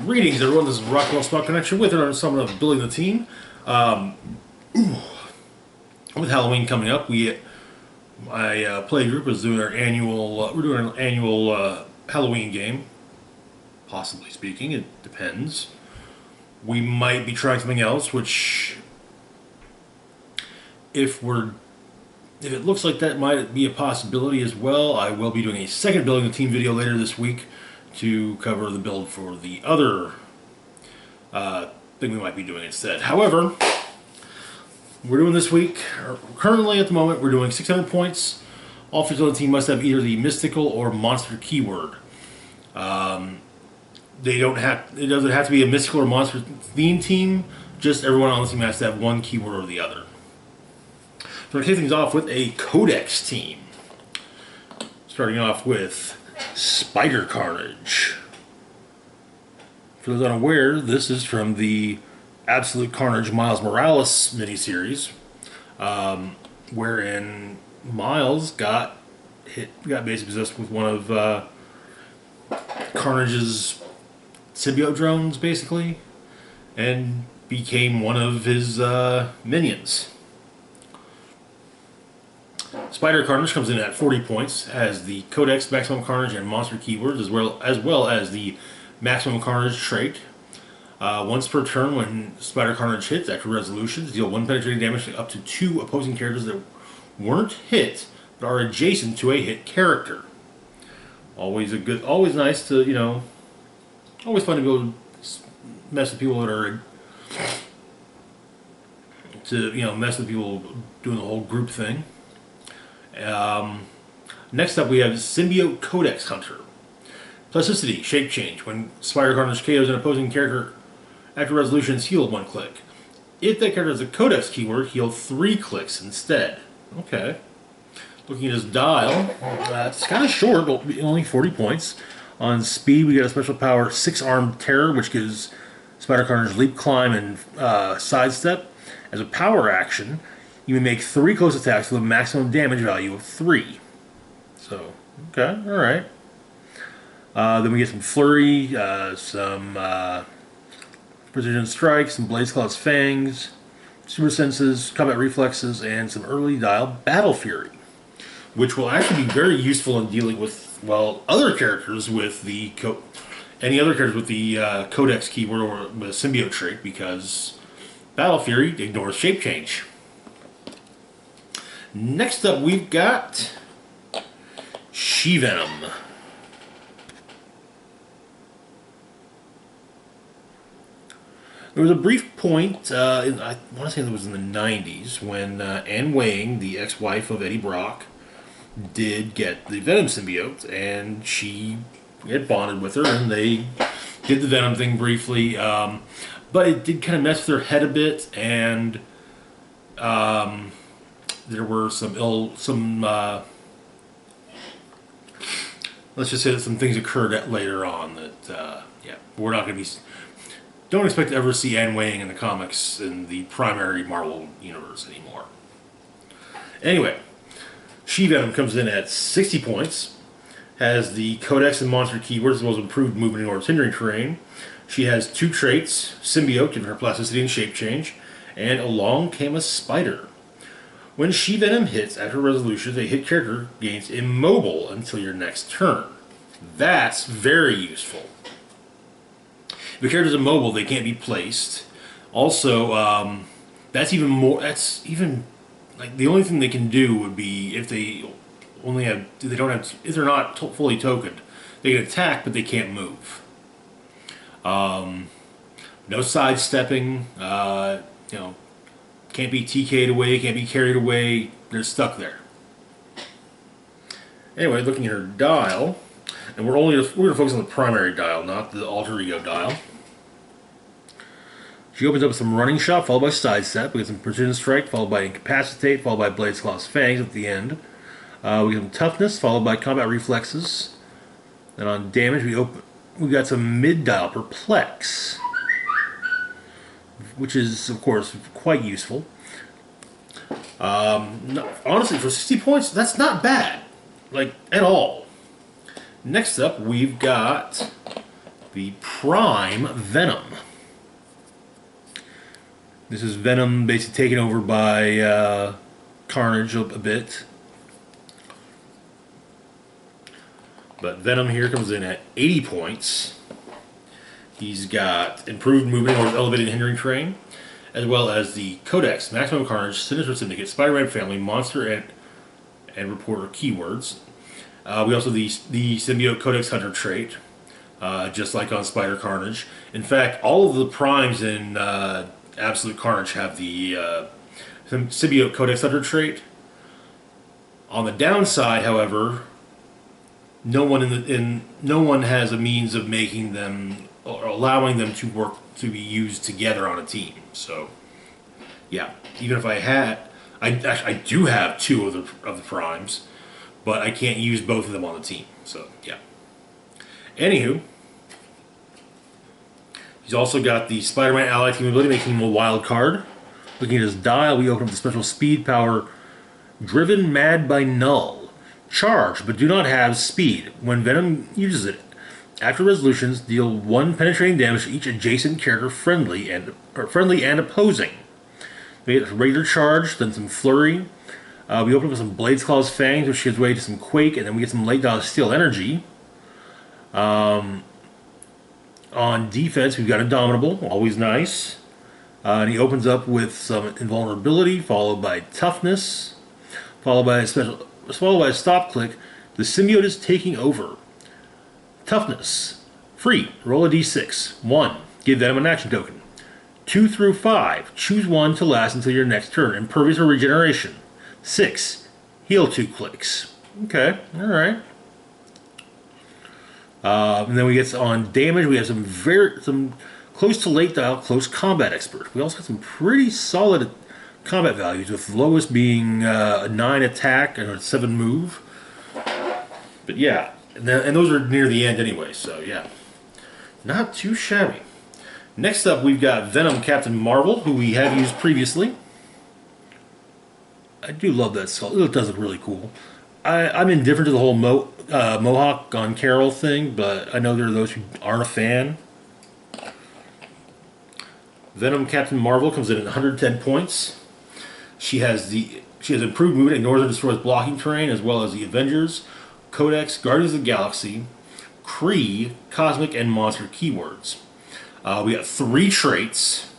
Greetings, everyone. This is Rockwell Spot Connection with our someone of building the team. With Halloween coming up, my play group is doing our annual. We're doing an annual Halloween game. Possibly speaking, it depends. We might be trying something else, which, if it looks like that might be a possibility as well, I will be doing a second building the team video later this week to cover the build for the other thing we might be doing instead. However, we're doing this week, currently at the moment, we're doing 600 points. All officers on the team must have either the mystical or monster keyword. It doesn't have to be a mystical or monster theme team, just everyone on the team has to have one keyword or the other. So we're going to kick things off with a Codex team. Starting off with Spider Carnage. For those unaware, this is from the Absolute Carnage Miles Morales miniseries, wherein Miles got basically possessed with one of Carnage's symbiote drones, basically, and became one of his minions. Spider Carnage comes in at 40 points, has the Codex, Maximum Carnage, and Monster keywords, as well as the Maximum Carnage trait. Once per turn, when Spider Carnage hits, after resolutions, deal 1 penetrating damage to up to 2 opposing characters that weren't hit, but are adjacent to a hit character. Always nice to, always fun to be able to mess with people that are, mess with people doing the whole group thing. Next up, we have Symbiote Codex Hunter. Plasticity, shape change. When Spider Carnage KOs an opposing character after resolution, is healed 1 click. If that character has a Codex keyword, heal 3 clicks instead. Okay. Looking at his dial, it's kind of short, but only 40 points. On speed, we get a special power, 6-Armed Terror, which gives Spider Carnage leap, climb, and sidestep. As a power action, you may make 3 close attacks with a maximum damage value of 3. So, okay, alright. Then we get some Flurry, some Precision Strike, some Blaze Claw's Fangs, Super Senses, Combat Reflexes, and some early dial Battle Fury, which will actually be very useful in dealing with, other characters with the Codex keyword or the Symbiote trait, because Battle Fury ignores shape change. Next up, we've got She-Venom. There was a brief point, I want to say it was in the 90s, when Anne Wang, the ex-wife of Eddie Brock, did get the Venom symbiote, and she had bonded with her, and they did the Venom thing briefly, but it did kind of mess with her head a bit, and there were let's just say that some things occurred later on that, we're not going to be... Don't expect to ever see Anne Wang in the comics in the primary Marvel universe anymore. Anyway, She-Venom comes in at 60 points, has the Codex and Monster keywords as well as improved movement in hindering terrain. She has 2 traits, Symbiote, giving her plasticity and shape change, and Along Came a Spider. When She-Venom hits after resolution, a hit character gains immobile until your next turn. That's very useful. If a character's immobile, they can't be placed. Also, the only thing they can do would be if if they're not fully tokened, they can attack, but they can't move. No sidestepping, can't be TK'd away, can't be carried away, they're stuck there. Anyway, looking at her dial, and we're going to focus on the primary dial, not the alter ego dial. She opens up with some Running Shot, followed by Sidestep. We get some Precision Strike, followed by Incapacitate, followed by Blaze Claw's Fangs at the end. We get some Toughness, followed by Combat Reflexes. Then on damage, we got some mid-dial Perplex, which is, of course, quite useful. Honestly, for 60 points, that's not bad. At all. Next up, we've got the Prime Venom. This is Venom basically taken over by Carnage a bit. But Venom here comes in at 80 points. He's got improved movement or elevated hindering terrain, as well as the Codex, Maximum Carnage, Sinister Syndicate, Spider-Man Family, Monster and Reporter keywords. We also have the Symbiote Codex Hunter trait, just like on Spider Carnage. In fact, all of the primes in Absolute Carnage have the Symbiote Codex Hunter trait. On the downside, however, no one has a means of making them or allowing them to work to be used together on a team. So, yeah, even if I had, I do have two of the primes, but I can't use both of them on the team. So, yeah. Anywho, he's also got the Spider-Man ally team ability, making him a wild card. Looking at his dial, we open up the special speed power, Driven Mad by Null. Charge, but do not have speed. When Venom uses it, after resolutions, deal 1 penetrating damage to each adjacent character, friendly and opposing. We get regular charge, then some flurry. We open up with some Blades Claw's Fangs, which gives way to some Quake, and then we get some late dial Steel Energy. On defense, we've got Indomitable, always nice. And he opens up with some Invulnerability, followed by Toughness, followed by a stop click. The symbiote is taking over. Toughness. Free. Roll a d6. 1. Give Venom an action token. 2 through 5. Choose one to last until your next turn. Impervious or regeneration. 6. Heal 2 clicks. Okay. Alright. And then we get on damage. We have some close to late dial, close combat expert. We also have some pretty solid combat values, with the lowest being a 9 attack and a 7 move. But yeah, and those are near the end anyway, so yeah. Not too shabby. Next up, we've got Venom Captain Marvel, who we have used previously. I do love that skull. It does look really cool. I'm indifferent to the whole Mohawk on Carol thing, but I know there are those who aren't a fan. Venom Captain Marvel comes in at 110 points. She has improved movement, ignores and destroys blocking terrain, as well as the Avengers, Codex, Guardians of the Galaxy, Kree, Cosmic, and Monster keywords. We got 3 traits.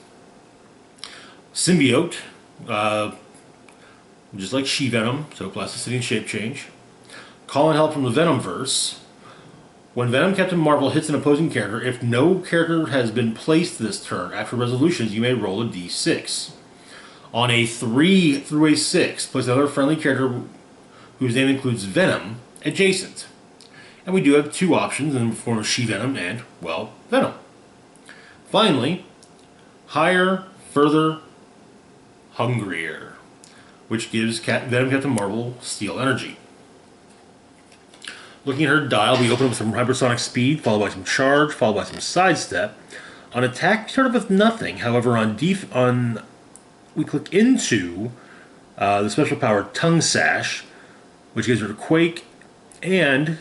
Symbiote, just like She-Venom, so plasticity and shape change. Calling help from the Venomverse. When Venom Captain Marvel hits an opposing character, if no character has been placed this turn after resolutions, you may roll a d6. On a 3 through a 6, place another friendly character whose name includes Venom adjacent. And we do have 2 options in the form of She-Venom and, well, Venom. Finally, Higher, Further, Hungrier, which gives Venom Captain Marvel Steel Energy. Looking at her dial, we open up with some hypersonic speed, followed by some charge, followed by some sidestep. On attack, we start off with nothing. However, we click into the special power Tongue Sash, which gives her Quake and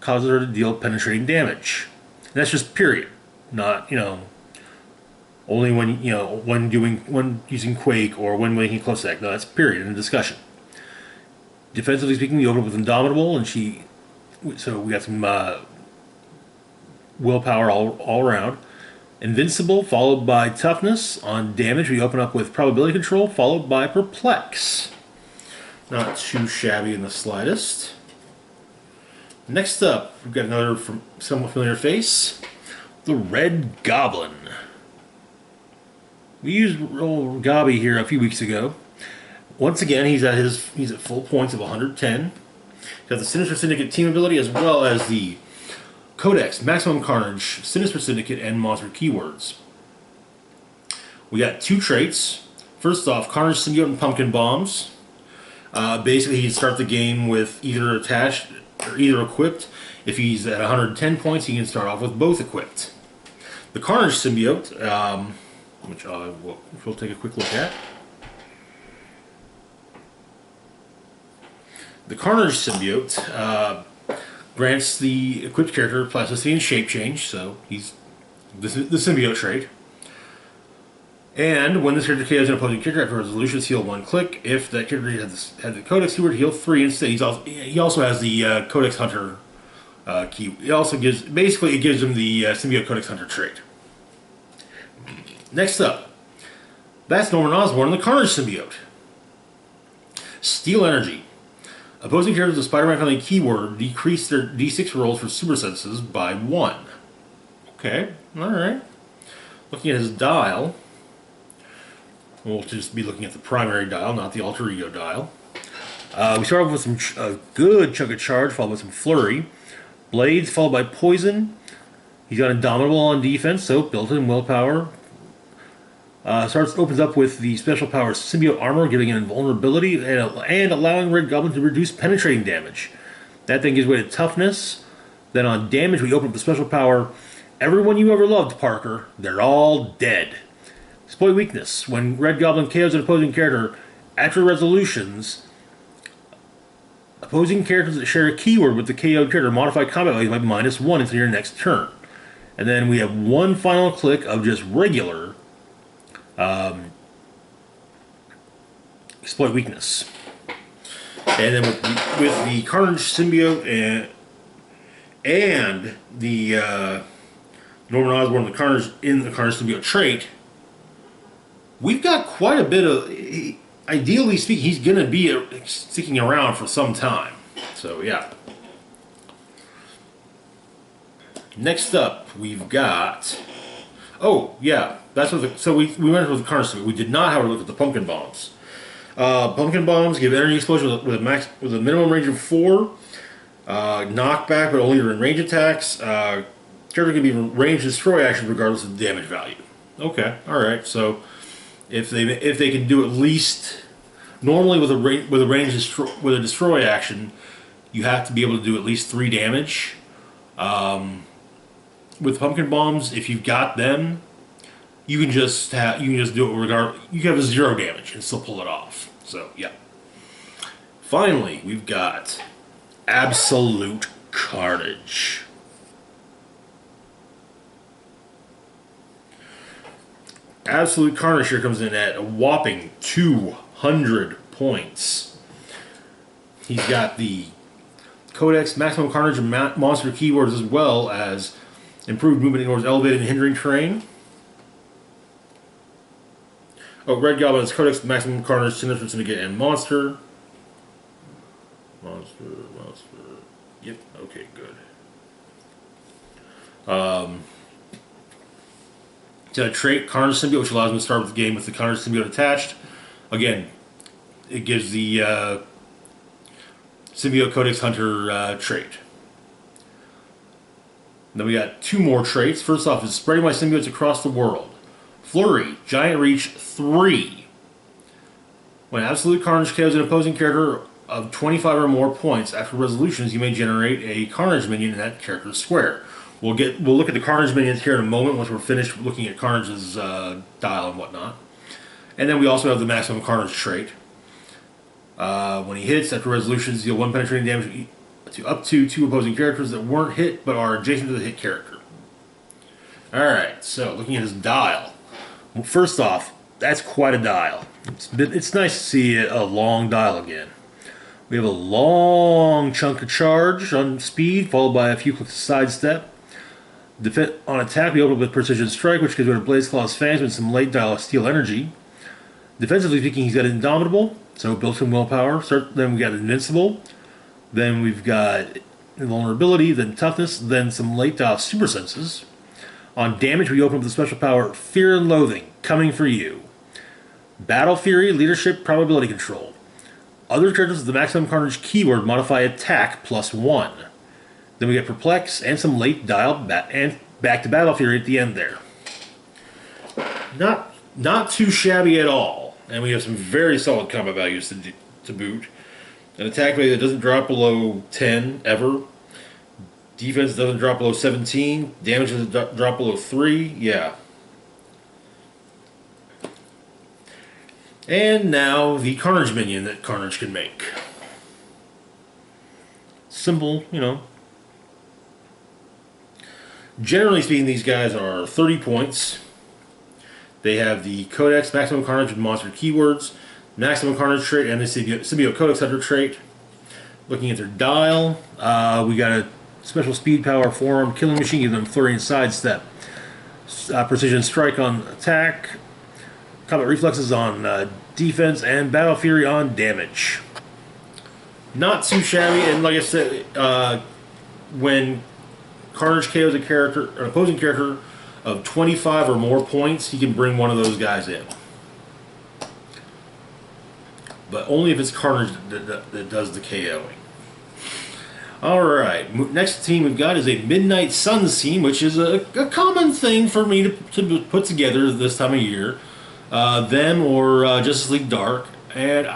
causes her to deal penetrating damage. And that's just period, not only when using Quake or when making close attack. No, that's period in discussion. Defensively speaking, we open up with Indomitable, and so we got some willpower all around. Invincible, followed by Toughness. On damage, we open up with Probability Control, followed by Perplex. Not too shabby in the slightest. Next up, we've got another somewhat familiar face, the Red Goblin. We used old Gobby here a few weeks ago. Once again, he's at full points of 110. He's got the Sinister Syndicate team ability, as well as the Codex, Maximum Carnage, Sinister Syndicate, and Monster keywords. We got 2 traits. First off, Carnage Symbiote and Pumpkin Bombs. Basically, he can start the game with either attached or either equipped. If he's at 110 points, he can start off with both equipped. The Carnage Symbiote, which we'll take a quick look at. The Carnage Symbiote grants the equipped character plasticity and shape change, so he's the symbiote trait. And when this character KOs an opposing character after resolutions, heal 1 click. If that character had the Codex keyword, heal 3 instead. He also has the Codex Hunter key. It also gives him the symbiote Codex Hunter trait. Next up, that's Norman Osborn, the Carnage symbiote. Steel Energy. Opposing characters with Spider-Man family keyword decrease their D6 rolls for super senses by 1. Okay, alright. Looking at his dial, we'll just be looking at the primary dial, not the alter ego dial. We start off with a good chunk of charge, followed by some flurry. Blades, followed by poison. He's got Indomitable on defense, so built-in willpower. Opens up with the special power Symbiote Armor, giving him invulnerability and allowing Red Goblin to reduce penetrating damage. That then gives way to toughness. Then on damage, we open up the special power Everyone you ever loved, Parker, they're all dead. Exploit weakness. When Red Goblin KOs an opposing character, after resolutions, opposing characters that share a keyword with the KO'd character modify combat value by -1 until your next turn. And then we have one final click of just regular exploit weakness. And then with the Carnage symbiote and the Norman Osborn, the Carnage symbiote trait, we've got quite a bit of. Ideally speaking, he's going to be sticking around for some time. So yeah. Next up, we've got. Oh yeah, that's what. So we went with the Carnage symbiote. We did not have a look at the pumpkin bombs. Pumpkin bombs give energy explosion with a minimum range of 4. Knockback, but only in range attacks. Character can be range destroy action regardless of the damage value. Okay, all right. So if they can do at least normally with a destroy action, you have to be able to do at least 3 damage. With pumpkin bombs, if you've got them, you can just do it you can have a 0 damage and still pull it off. So yeah. Finally, we've got Absolute Carnage. Absolute Carnage here comes in at a whopping 200 points. He's got the Codex, Maximum Carnage, and Monster keywords, as well as improved movement ignores elevated and hindering terrain. Oh, Red Goblin's Codex, Maximum Carnage, Sinister Syndicate, and Monster. Monster. Yep, okay, good. It's got a trait, Carnage Symbiote, which allows him to start with the game with the Carnage Symbiote attached. Again, it gives the Symbiote Codex Hunter trait. Then we got 2 more traits. First off is spreading my symbiotes across the world. Flurry, Giant Reach 3. When Absolute Carnage KOs an opposing character of 25 or more points after resolutions, you may generate a Carnage minion in that character's square. We'll look at the Carnage minions here in a moment once we're finished looking at Carnage's dial and whatnot. And then we also have the Maximum Carnage trait. When he hits after resolutions, deal 1 penetrating damage to up to 2 opposing characters that weren't hit but are adjacent to the hit character. Alright, so looking at his dial. Well, first off, that's quite a dial. It's nice to see a long dial again. We have a long chunk of charge on speed, followed by a few clicks of sidestep. On attack, we open with Precision Strike, which gives rid of Blaze Claw's Fangs with some late dial of Steel Energy. Defensively speaking, he's got Indomitable, so built-in willpower. Then we got Invincible. Then we've got Invulnerability, then Toughness, then some late dial Super Senses. On damage, we open up the special power Fear and Loathing, coming for you. Battle Fury, Leadership, Probability Control. Other characters with the Maximum Carnage keyword modify attack +1. Then we get Perplex and some late dial and back to Battle Fury at the end there. Not too shabby at all. And we have some very solid combat values to boot. An attack value that doesn't drop below 10 ever. Defense doesn't drop below 17. Damage doesn't drop below 3. Yeah. And now the Carnage minion that Carnage can make. Simple, Generally speaking, these guys are 30 points. They have the Codex, Maximum Carnage, and Monster keywords, Maximum Carnage trait, and the Symbiote Codex Hunter trait. Looking at their dial, we got a special speed power forearm killing machine, giving them flurry and sidestep. Precision strike on attack, combat reflexes on defense, and battle fury on damage. Not too shabby, and like I said, when Carnage KOs a character, an opposing character of 25 or more points, he can bring one of those guys in. But only if it's Carnage that does the KOing. Alright, next team we've got is a Midnight Suns team, which is a common thing for me to put together this time of year. Them or Justice League Dark. And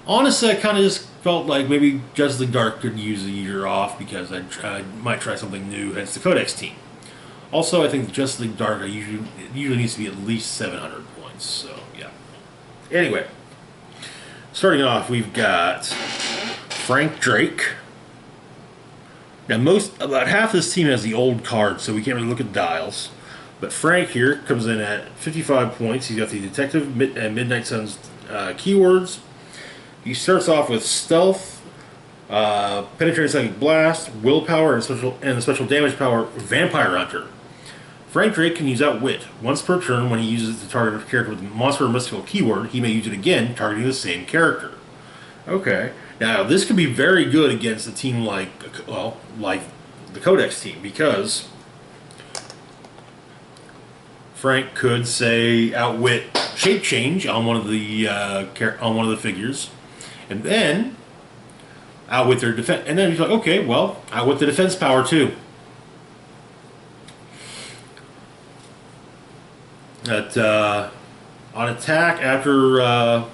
honestly, I kind of just felt like maybe Justice League Dark could use a year off because I might try something new, hence the Codex team. Also, I think Justice League Dark usually needs to be at least 700 points, so yeah. Anyway, starting off, we've got Frank Drake. Now, about half this team has the old cards, so we can't really look at dials. But Frank here comes in at 55 points. He's got the Detective and Midnight Suns keywords. He starts off with Stealth, Penetrating Psychic Blast, Willpower, and the special damage power Vampire Hunter. Frank Drake can use Outwit. Once per turn, when he uses it to target a character with a monster or mystical keyword, he may use it again, targeting the same character. Okay. Now, this could be very good against a team like the Codex team, because Frank could say Outwit Shape Change on one of the figures, and then Outwit their defense, and then he's like, okay, well, Outwit the defense power too. That on attack, after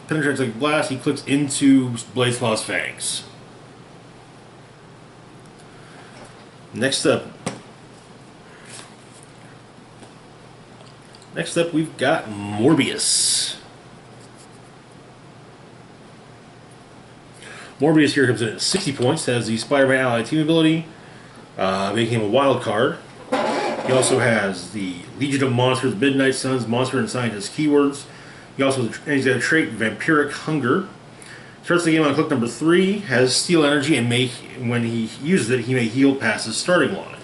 Penetrating Psychic Blast, he clicks into Blaze Claw's Fangs. Next up, we've got Morbius. Morbius here comes in at 60 points, has the Spider-Man Ally Team ability, making him a wild card. He also has the Legion of Monsters, Midnight Suns, Monster and Scientist keywords. He's got a trait, Vampiric Hunger. Starts the game on click number 3, has Steel Energy, and when he uses it, he may heal past his starting line.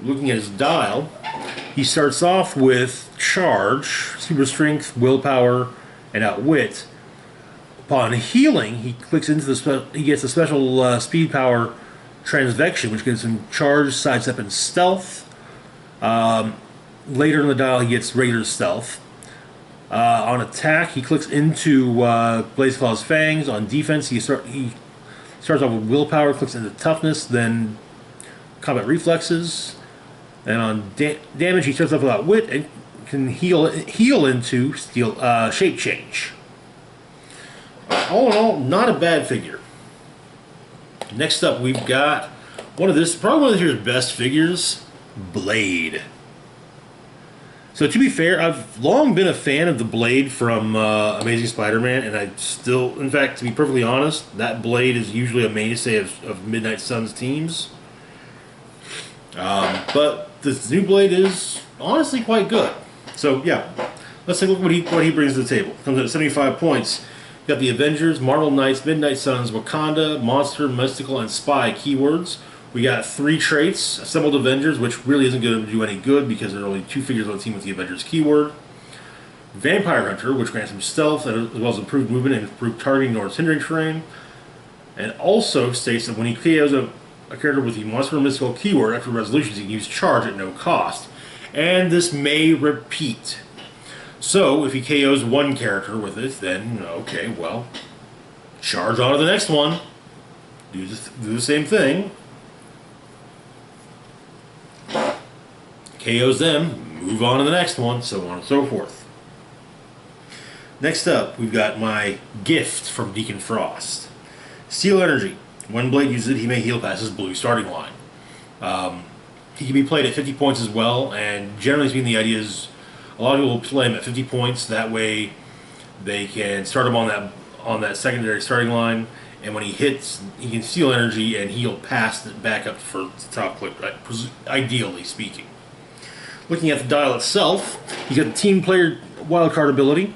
Looking at his dial, he starts off with Charge, Super Strength, Willpower, and Outwit. Upon healing, he clicks into he gets a special speed power Transvection, which gives him Charge, Sidestep, and Stealth. Later in the dial, he gets regular Stealth. On attack, he clicks into Blaze Claw's Fangs. On defense, he starts off with Willpower, clicks into Toughness, then Combat Reflexes. And on damage, he starts off without Wit and can heal into Shape Change. All in all, not a bad figure. Next up, we've got probably one of this year's best figures, Blade. So to be fair, I've long been a fan of the Blade from Amazing Spider-Man, and I still, in fact, to be perfectly honest, that Blade is usually a mainstay of Midnight Suns teams. But this new Blade is honestly quite good. So yeah, let's take a look at what he brings to the table. Comes in at 75 points. Got the Avengers, Marvel Knights, Midnight Suns, Wakanda, Monster, Mystical, and Spy keywords. We got 3 traits, Assembled Avengers, which really isn't going to do any good because there are only 2 figures on the team with the Avengers keyword. Vampire Hunter, which grants him stealth as well as improved movement and improved targeting towards hindering terrain. And also states that when he KOs a character with the Monster or Mystical keyword after resolutions, he can use Charge at no cost. And this may repeat. So, if he KOs one character with it, then, okay, well, charge on to the next one. Do the same thing. KOs them, move on to the next one, so on and so forth. Next up, we've got my gift from Deacon Frost. Steel Energy. When Blade uses it, he may heal past his blue starting line. He can be played at 50 points as well, and generally speaking, the idea is a lot of people will play him at 50 points. That way, they can start him on that secondary starting line, and when he hits, he can steal energy and heal past it back up for the top click, right? Ideally speaking. Looking at the dial itself, he's got the team player wildcard ability.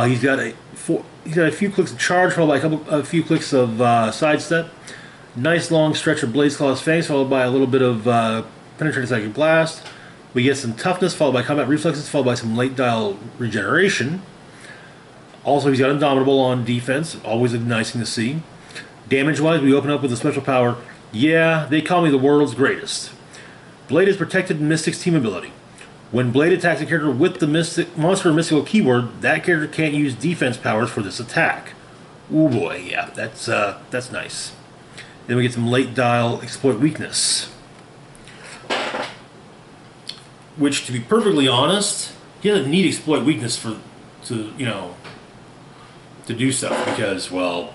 He's got a few clicks of charge, followed by a few clicks of sidestep. Nice long stretch of Blaze Claw's Fangs, followed by a little bit of Penetrating Psychic Blast. We get some toughness, followed by combat reflexes, followed by some late dial regeneration. Also, he's got Indomitable on defense, always a nice thing to see. Damage-wise, we open up with a special power. Yeah, they call me the world's greatest. Blade is protected in Mystic's team ability. When Blade attacks a character with the monster or mystical keyword, that character can't use defense powers for this attack. Ooh boy, yeah, that's nice. Then we get some late dial exploit weakness. Which, to be perfectly honest, he doesn't need exploit weakness to do stuff, because, well,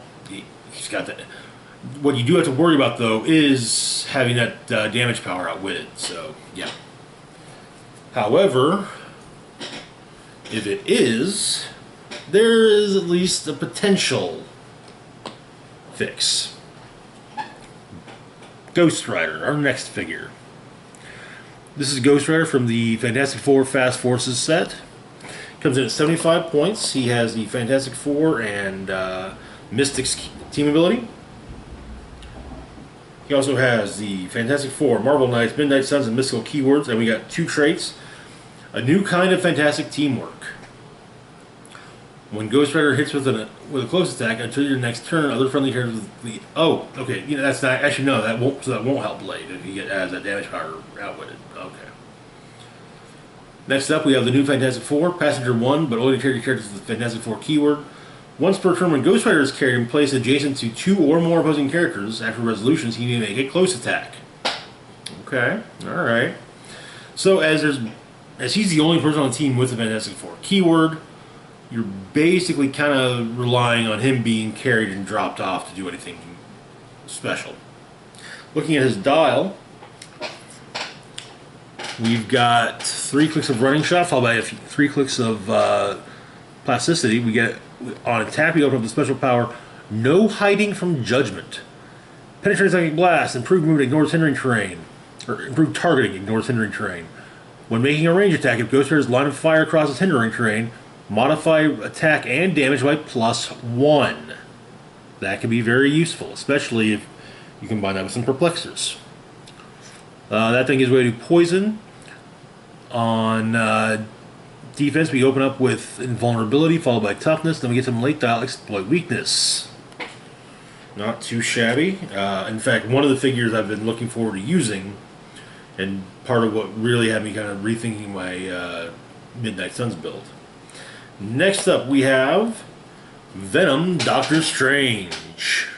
he's got that. What you do have to worry about, though, is having that damage power outwitted. So, yeah. However, if it is, there is at least a potential fix. Ghost Rider, our next figure. This is Ghost Rider from the Fantastic Four Fast Forces set. Comes in at 75 points. He has the Fantastic Four and Mystic's team ability. He also has the Fantastic Four, Marvel Knights, Midnight Suns, and Mystical Keywords. And we got 2 traits. A new kind of fantastic teamwork. When Ghost Rider hits with a close attack until your next turn, other friendly characters with the that's not actually no, that won't help Blade if he has that damage power outwitted. Okay. Next up, we have the new Fantastic Four, Passenger 1, but only carry characters with the Fantastic Four keyword. Once per turn, when Ghost Rider is carried and placed adjacent to 2 or more opposing characters, after resolutions, he may make a close attack. Okay, alright. So, as he's the only person on the team with the Fantastic Four keyword, you're basically kind of relying on him being carried and dropped off to do anything special. Looking at his dial, we've got 3 clicks of Running Shot, followed by 3 clicks of Plasticity. We get, on attack, we open up the special power, No Hiding from Judgment. Penetrating Psychic Blast, improved movement, ignores hindering terrain. Or improved targeting, ignores hindering terrain. When making a range attack, if Ghost Rider's line of fire crosses hindering terrain, modify attack and damage by +1. That can be very useful, especially if you combine that with some Perplexers. That thing gives way to Poison. On defense, we open up with Invulnerability, followed by Toughness, then we get some late dial Exploit Weakness. Not too shabby. In fact, one of the figures I've been looking forward to using, and part of what really had me kind of rethinking my Midnight Suns build. Next up, we have Venom Doctor Strange.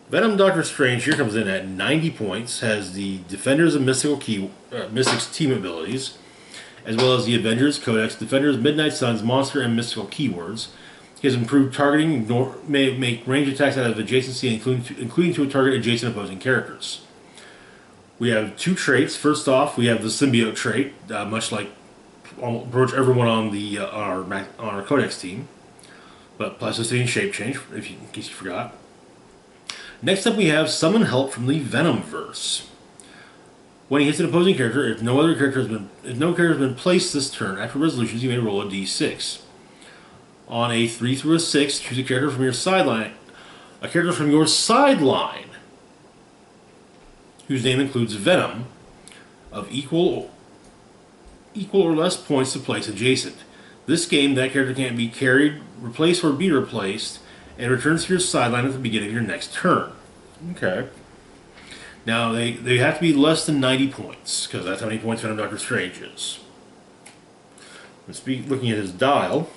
Venom Doctor Strange here comes in at 90 points, has the Defenders of Mystic's team abilities, as well as the Avengers Codex, Defenders, Midnight Suns, Monster, and Mystical keywords. He has improved targeting, may make range attacks out of adjacency, including to a target adjacent opposing characters. We have 2 traits. First off, we have the Symbiote trait, much like approach everyone on the on our Codex team, but Plasticity and Shape Change, in case you forgot. Next up, we have Summon Help from the Venomverse. When he hits an opposing character, if no character has been placed this turn after resolutions, you may roll a d6. On a 3 through a 6, choose a character from your sideline. A character from your sideline, whose name includes Venom, of equal or less points to place adjacent. This game, that character can't be carried, replaced, or be replaced, and returns to your sideline at the beginning of your next turn. Okay. Now, they have to be less than 90 points, because that's how many points Venom Doctor Strange is. Looking at his dial,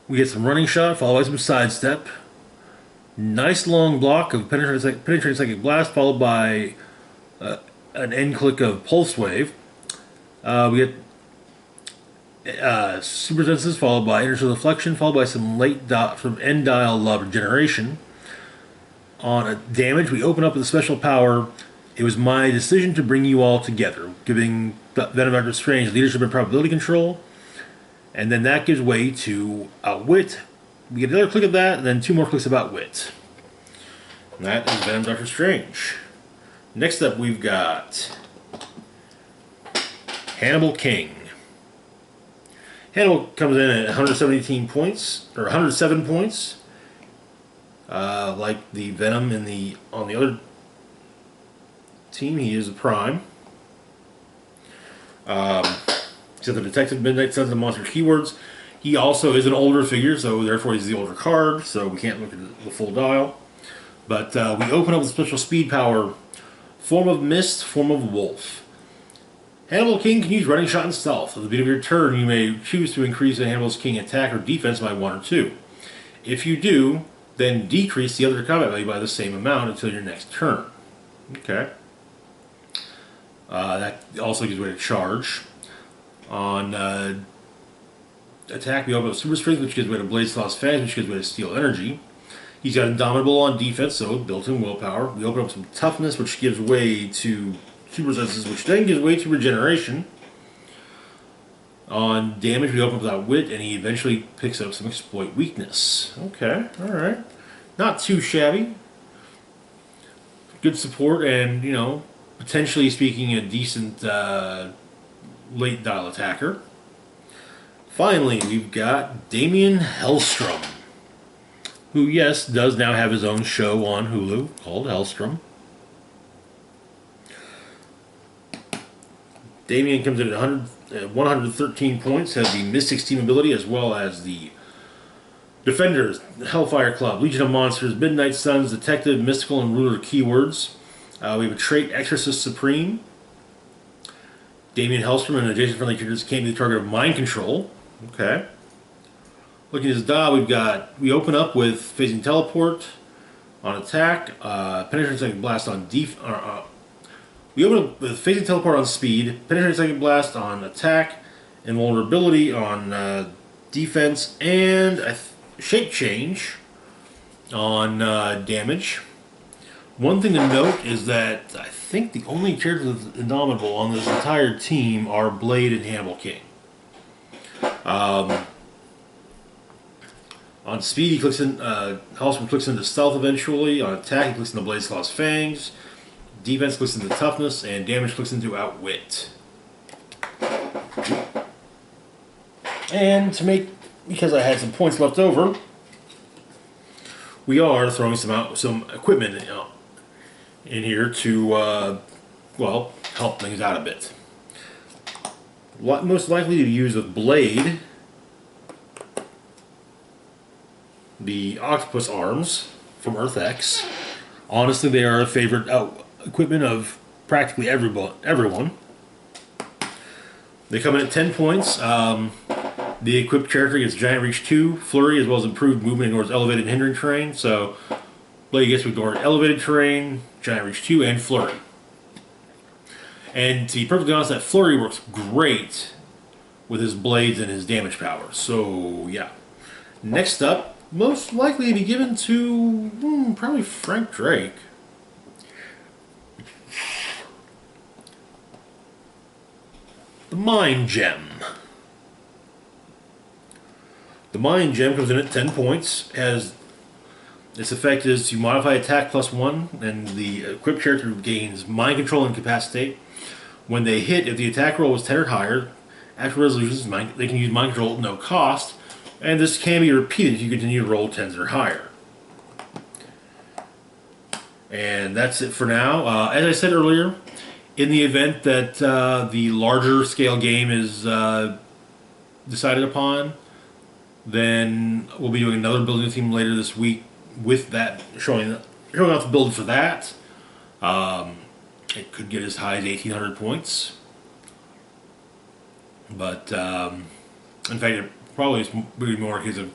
we get some Running Shot, followed by some Sidestep. Nice long block of Penetrating Psychic Blast, followed by an end click of Pulse Wave. We get Super Senses, followed by Inertial Deflection, followed by some end dial Regeneration. On damage, we open up with a special power. It was my decision to bring you all together, giving Venom Doctor Strange leadership and probability control. And then that gives way to Outwit. We get another click of that, and then 2 more clicks of Outwit. And that is Venom Doctor Strange. Next up, we've got Hannibal King. Hannibal comes in at 117 points, or 107 points. Like the Venom on the other team, he is a prime. Except the Detective, Midnight Suns, and Monster keywords. He also is an older figure, so therefore he's the older card, so we can't look at the full dial. But we open up with special speed power, Form of Mist, Form of Wolf. Hannibal King can use Running Shot and Stealth. At the beginning of your turn, you may choose to increase a Hannibal King attack or defense by 1 or 2. If you do, then decrease the other combat value by the same amount until your next turn. Okay. That also gives way to charge. On attack, we open up Super Strength, which gives way to Blade Slot's Fangs, which gives way to Steel Energy. He's got Indomitable on defense, so built-in willpower. We open up some Toughness, which gives way to Super Senses, which then gives way to Regeneration. On damage, we open up that Wit, and he eventually picks up some Exploit Weakness. Okay, alright. Not too shabby. Good support, and, you know, potentially speaking, a decent late dial attacker. Finally, we've got Damien Hellstrom, who, yes, does now have his own show on Hulu called Hellstrom. Damien comes in at 113 points, has the Mystics team ability as well as the Defenders, Hellfire Club, Legion of Monsters, Midnight Suns, Detective, Mystical, and Ruler keywords. We have a trait, Exorcist Supreme. Damien Hellstrom and adjacent friendly characters can't be the target of mind control. Okay. Looking at his dial, we open up with Phasing Teleport on attack, Penetrating Psychic Blast on we open up with Phasing Teleport on speed, Penetrating Psychic Blast on attack, Invulnerability on defense, and Shape Change on damage. One thing to note is that I think the only characters with Indomitable on this entire team are Blade and Hannibal King. On speed, he clicks in. Hellstrom clicks into Stealth eventually. On attack, he clicks into Blade Slot's Fangs. Defense clicks into Toughness, and damage clicks into Outwit. And because I had some points left over, we are throwing some equipment in here to, help things out a bit. Most likely to use with Blade, the Octopus Arms from Earth X. Honestly, they are a favorite equipment of practically everyone. They come in at 10 points. The equipped character gets Giant Reach 2, Flurry, as well as improved movement towards elevated and hindering terrain. So, Blade gets to ignore elevated terrain, Giant Reach 2, and Flurry. And to be perfectly honest, that Flurry works great with his blades and his damage power. So, yeah. Next up, most likely to be given to probably Frank Drake. The Mind Gem. The Mind Gem comes in at 10 points. Its effect is to modify attack +1, and the equipped character gains Mind Control and Incapacitate. When they hit, if the attack roll was 10 or higher, after resolutions, they can use Mind Control at no cost, and this can be repeated if you continue to roll 10s or higher. And that's it for now. As I said earlier, in the event that the larger scale game is decided upon, then we'll be doing another building theme later this week with that, showing off the build for that. It could get as high as 1,800 points. But, in fact, it probably is really more a case of,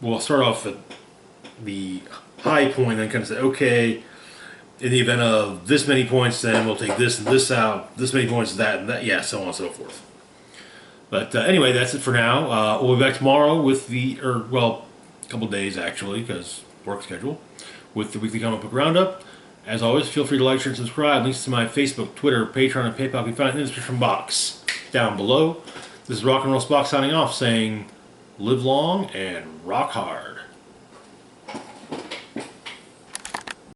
we'll start off at the high point and then kind of say, okay, in the event of this many points, then we'll take this and this out, this many points, that and that, yeah, so on and so forth. But anyway, that's it for now. We'll be back tomorrow with a couple days actually, because work schedule, with the weekly comic book roundup. As always, feel free to like, share, and subscribe. Links to my Facebook, Twitter, Patreon, and PayPal can be found in the description box down below. This is Rock and Roll Spock signing off, saying, live long and rock hard.